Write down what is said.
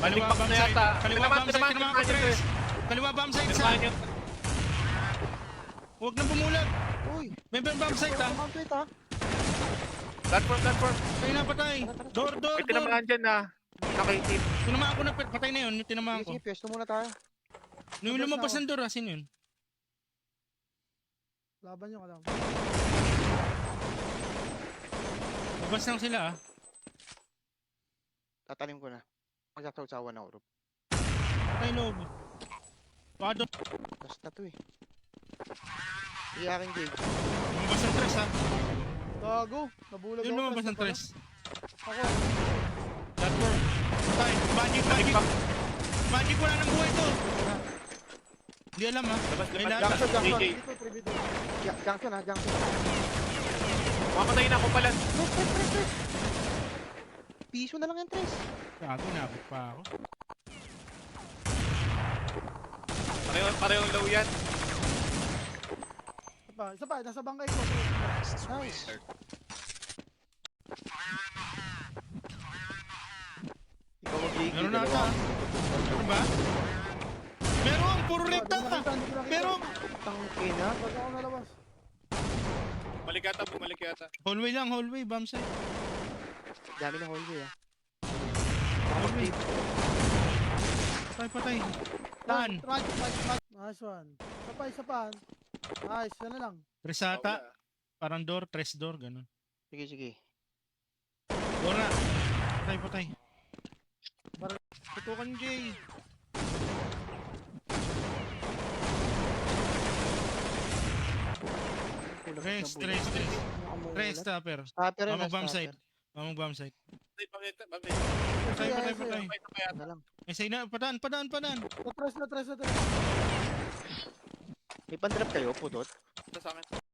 Kaliwa Balipak bomb na site. yata. Kaliwa bomb site. Tinamaan ko, Tres. Kaliwa bomb site sa. Tinamaan yun. Huwag nang bumulag. Uy! May bomb site ha. Complete ha? Platform. Patay na patay. Door. May tinamaan dyan na. Nakaitip. Tinamaan ko na. Patay na yun. Yung tinamaan ko. Sige, pwesto muna tayo. Nung lumabas ng door ha. Sino yun? Laban nyo ka lang. Labas lang sila ah. Tatalim ko na. Magsasawsawan ako, Rob. Patay loob. Baka doon. Basta to eh. Hindi aking gig. Lumabas ng Tres ha. Gago! Nabulag Yung ako. lumabas ng pala. Tres. Ako. Platform. Patay. Magic. Magic wala ng buhay to. Hindi alam ha. Labas. May lahat. Junction, junction. JJ. Dito, privito. Junction ha, junction. Mamatay na ako pala. Tres. Piso na lang yan, Tres. Gago, nabot pa ako. Parehong low yan. Isa pa, nasa bangkay ko. Nice. Ikaw mag-gig. Meron na ata. Meron ba? Meron! Puro rekta! Meron! Tangkina. Ba't ako nalabas? Bumalik yata. Hallway, bomb site. Dami na hallway ha. Hallway. Patay. Tan. Nice one. Isa pa. Nice, yan na lang. Tresata. Parang door, tres door, ganun. Sige. Door na. Patay. Tutukan Jay. Tres stopper. Stopper rin. Mamag bomb site. Patay. Na lang. Say na, padaan. Na-tres. May pan-drop kayo, putot. Sa akin.